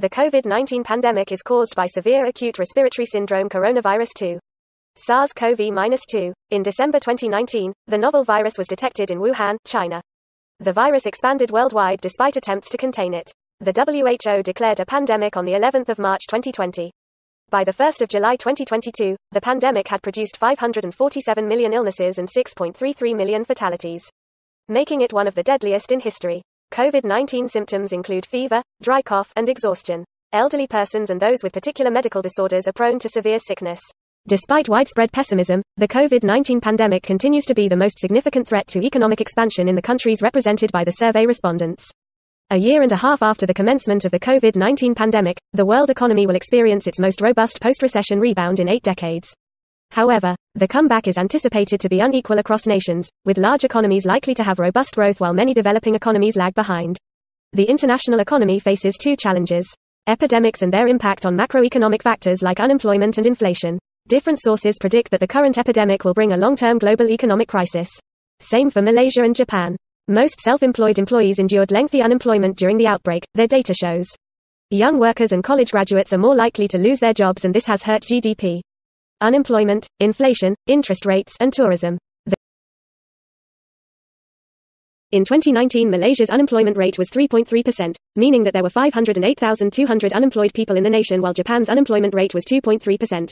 The COVID-19 pandemic is caused by severe acute respiratory syndrome coronavirus 2. SARS-CoV-2. In December 2019, the novel virus was detected in Wuhan, China. The virus expanded worldwide despite attempts to contain it. The WHO declared a pandemic on the 11th of March 2020. By the 1st of July 2022, the pandemic had produced 547 million illnesses and 6.33 million fatalities, making it one of the deadliest in history. COVID-19 symptoms include fever, dry cough, and exhaustion. Elderly persons and those with particular medical disorders are prone to severe sickness. Despite widespread pessimism, the COVID-19 pandemic continues to be the most significant threat to economic expansion in the countries represented by the survey respondents. A year and a half after the commencement of the COVID-19 pandemic, the world economy will experience its most robust post-recession rebound in 8 decades. However, the comeback is anticipated to be unequal across nations, with large economies likely to have robust growth while many developing economies lag behind. The international economy faces 2 challenges: epidemics and their impact on macroeconomic factors like unemployment and inflation. Different sources predict that the current epidemic will bring a long-term global economic crisis. Same for Malaysia and Japan. Most self-employed employees endured lengthy unemployment during the outbreak, their data shows. Young workers and college graduates are more likely to lose their jobs, and this has hurt GDP. Unemployment, inflation, interest rates, and tourism. In 2019, Malaysia's unemployment rate was 3.3%, meaning that there were 508,200 unemployed people in the nation, while Japan's unemployment rate was 2.3%.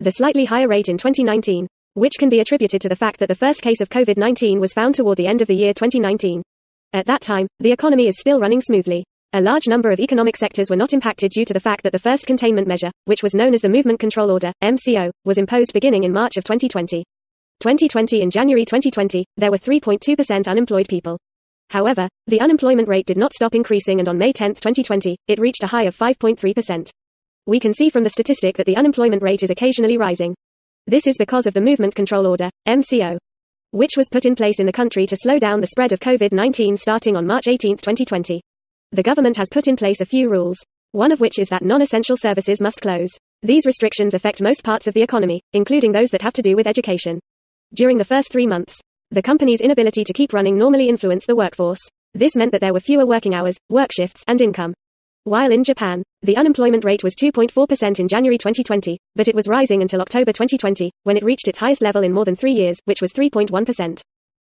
The slightly higher rate in 2019, which can be attributed to the fact that the first case of COVID-19 was found toward the end of the year 2019. At that time, the economy is still running smoothly. A large number of economic sectors were not impacted due to the fact that the first containment measure, which was known as the Movement Control Order, MCO, was imposed beginning in March of 2020. In January 2020, there were 3.2% unemployed people. However, the unemployment rate did not stop increasing, and on May 10, 2020, it reached a high of 5.3%. We can see from the statistic that the unemployment rate is occasionally rising. This is because of the Movement Control Order, MCO, which was put in place in the country to slow down the spread of COVID-19 starting on March 18, 2020. The government has put in place a few rules, one of which is that non-essential services must close. These restrictions affect most parts of the economy, including those that have to do with education. During the first 3 months, the company's inability to keep running normally influenced the workforce. This meant that there were fewer working hours, work shifts, and income. While in Japan, the unemployment rate was 2.4% in January 2020, but it was rising until October 2020, when it reached its highest level in more than 3 years, which was 3.1%.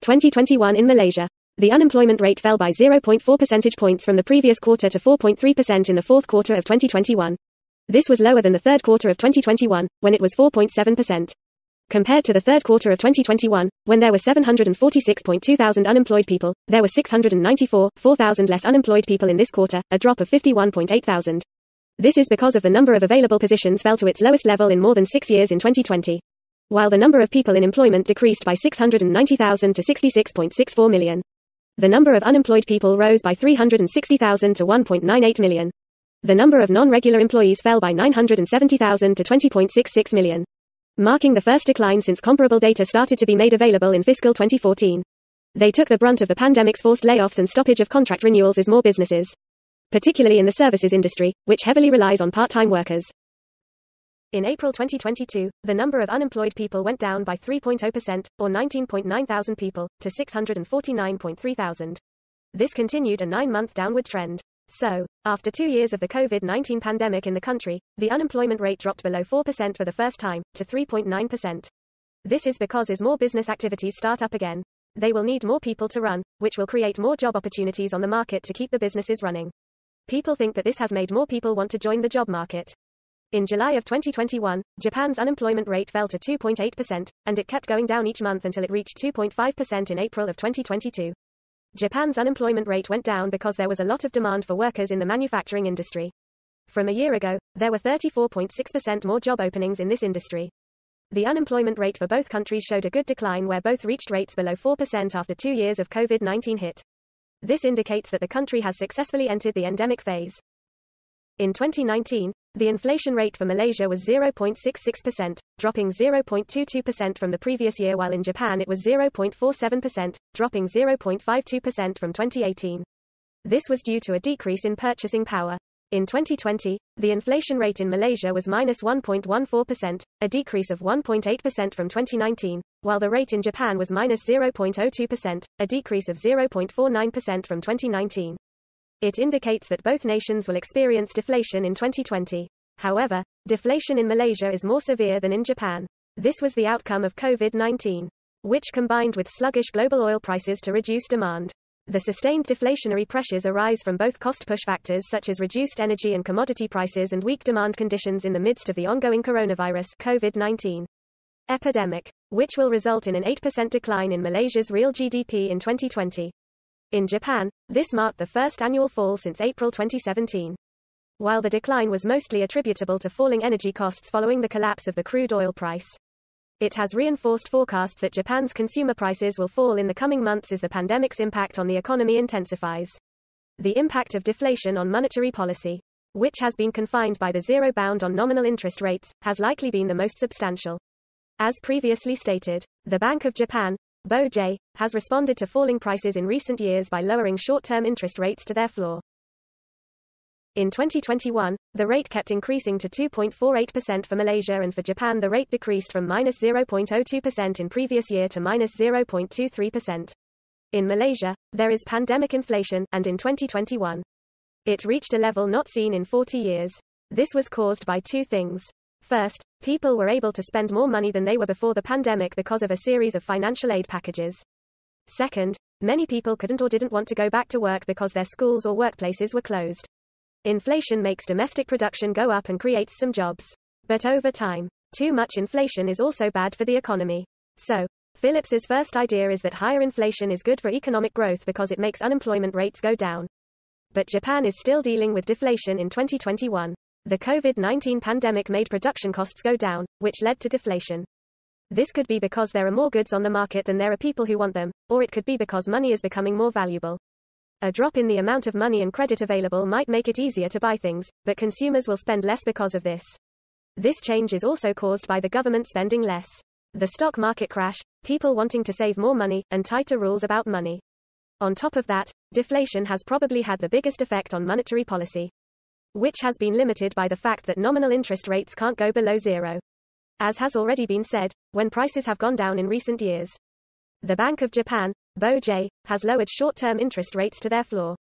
2021 in Malaysia. The unemployment rate fell by 0.4 percentage points from the previous quarter to 4.3% in the fourth quarter of 2021. This was lower than the third quarter of 2021, when it was 4.7%. Compared to the third quarter of 2021, when there were 746.2 thousand unemployed people, there were 694,000 less unemployed people in this quarter, a drop of 51.8 thousand. This is because of the number of available positions fell to its lowest level in more than 6 years in 2020. While the number of people in employment decreased by 690,000 to 66.64 million. The number of unemployed people rose by 360,000 to 1.98 million. The number of non-regular employees fell by 970,000 to 20.66 million. Marking the first decline since comparable data started to be made available in fiscal 2014. They took the brunt of the pandemic's forced layoffs and stoppage of contract renewals as more businesses, particularly in the services industry, which heavily relies on part-time workers. In April 2022, the number of unemployed people went down by 3.0%, or 19.9 thousand people, to 649.3 thousand. This continued a 9-month downward trend. So, after 2 years of the COVID-19 pandemic in the country, the unemployment rate dropped below 4% for the first time, to 3.9%. This is because as more business activities start up again, they will need more people to run, which will create more job opportunities on the market to keep the businesses running. People think that this has made more people want to join the job market. In July of 2021, Japan's unemployment rate fell to 2.8%, and it kept going down each month until it reached 2.5% in April of 2022. Japan's unemployment rate went down because there was a lot of demand for workers in the manufacturing industry. From a year ago, there were 34.6% more job openings in this industry. The unemployment rate for both countries showed a good decline, where both reached rates below 4% after 2 years of COVID-19 hit. This indicates that the country has successfully entered the endemic phase. In 2019, the inflation rate for Malaysia was 0.66%, dropping 0.22% from the previous year, while in Japan it was 0.47%, dropping 0.52% from 2018. This was due to a decrease in purchasing power. In 2020, the inflation rate in Malaysia was -1.14%, a decrease of 1.8% from 2019, while the rate in Japan was -0.02%, a decrease of 0.49% from 2019. It indicates that both nations will experience deflation in 2020. However, deflation in Malaysia is more severe than in Japan. This was the outcome of COVID-19, which combined with sluggish global oil prices to reduce demand. The sustained deflationary pressures arise from both cost-push factors such as reduced energy and commodity prices and weak demand conditions in the midst of the ongoing coronavirus COVID-19 epidemic, which will result in an 8% decline in Malaysia's real GDP in 2020. In Japan, this marked the first annual fall since April 2017. While the decline was mostly attributable to falling energy costs following the collapse of the crude oil price, it has reinforced forecasts that Japan's consumer prices will fall in the coming months as the pandemic's impact on the economy intensifies. The impact of deflation on monetary policy, which has been confined by the zero bound on nominal interest rates, has likely been the most substantial. As previously stated, the Bank of Japan, BOJ, has responded to falling prices in recent years by lowering short-term interest rates to their floor. In 2021, the rate kept increasing to 2.48% for Malaysia, and for Japan the rate decreased from -0.02% in previous year to -0.23%. In Malaysia, there is pandemic inflation, and in 2021, it reached a level not seen in 40 years. This was caused by two things. First, people were able to spend more money than they were before the pandemic because of a series of financial aid packages. Second, many people couldn't or didn't want to go back to work because their schools or workplaces were closed. Inflation makes domestic production go up and creates some jobs. But over time, too much inflation is also bad for the economy. So, Phillips's first idea is that higher inflation is good for economic growth because it makes unemployment rates go down. But Japan is still dealing with deflation in 2021. The COVID-19 pandemic made production costs go down, which led to deflation. This could be because there are more goods on the market than there are people who want them, or it could be because money is becoming more valuable. A drop in the amount of money and credit available might make it easier to buy things, but consumers will spend less because of this. This change is also caused by the government spending less. The stock market crash, people wanting to save more money, and tighter rules about money. On top of that, deflation has probably had the biggest effect on monetary policy, which has been limited by the fact that nominal interest rates can't go below zero. As has already been said, when prices have gone down in recent years, the Bank of Japan, BOJ, has lowered short-term interest rates to their floor.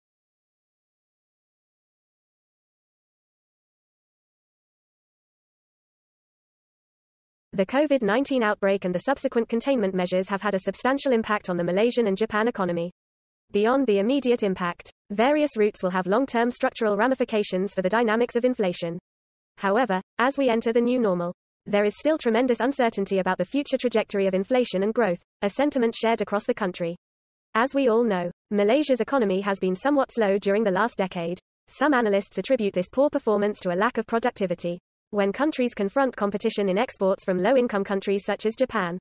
The COVID-19 outbreak and the subsequent containment measures have had a substantial impact on the Malaysian and Japan economy. Beyond the immediate impact, various routes will have long-term structural ramifications for the dynamics of inflation. However, as we enter the new normal, there is still tremendous uncertainty about the future trajectory of inflation and growth, a sentiment shared across the country. As we all know, Malaysia's economy has been somewhat slow during the last decade. Some analysts attribute this poor performance to a lack of productivity. When countries confront competition in exports from low-income countries such as Japan,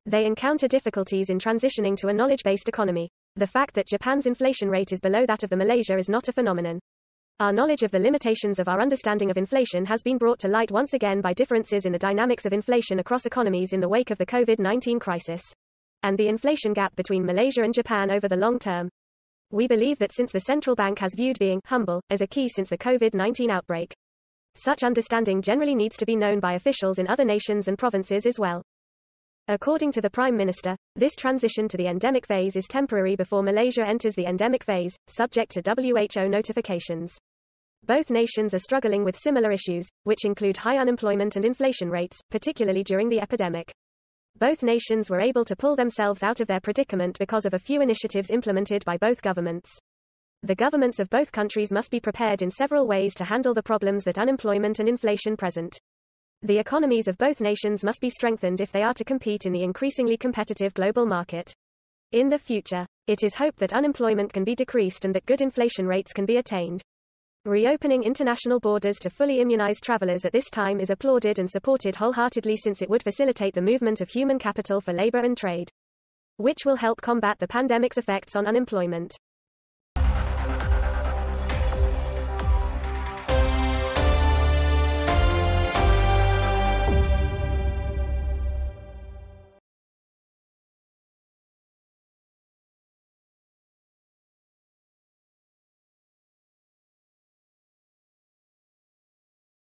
they encounter difficulties in transitioning to a knowledge-based economy. The fact that Japan's inflation rate is below that of the Malaysia is not a phenomenon. Our knowledge of the limitations of our understanding of inflation has been brought to light once again by differences in the dynamics of inflation across economies in the wake of the COVID-19 crisis, and the inflation gap between Malaysia and Japan over the long term. We believe that since the central bank has viewed being humble as a key since the COVID-19 outbreak, such understanding generally needs to be known by officials in other nations and provinces as well. According to the Prime Minister, this transition to the endemic phase is temporary before Malaysia enters the endemic phase, subject to WHO notifications. Both nations are struggling with similar issues, which include high unemployment and inflation rates, particularly during the epidemic. Both nations were able to pull themselves out of their predicament because of a few initiatives implemented by both governments. The governments of both countries must be prepared in several ways to handle the problems that unemployment and inflation present. The economies of both nations must be strengthened if they are to compete in the increasingly competitive global market. In the future, it is hoped that unemployment can be decreased and that good inflation rates can be attained. Reopening international borders to fully immunize travelers at this time is applauded and supported wholeheartedly, since it would facilitate the movement of human capital for labor and trade, which will help combat the pandemic's effects on unemployment.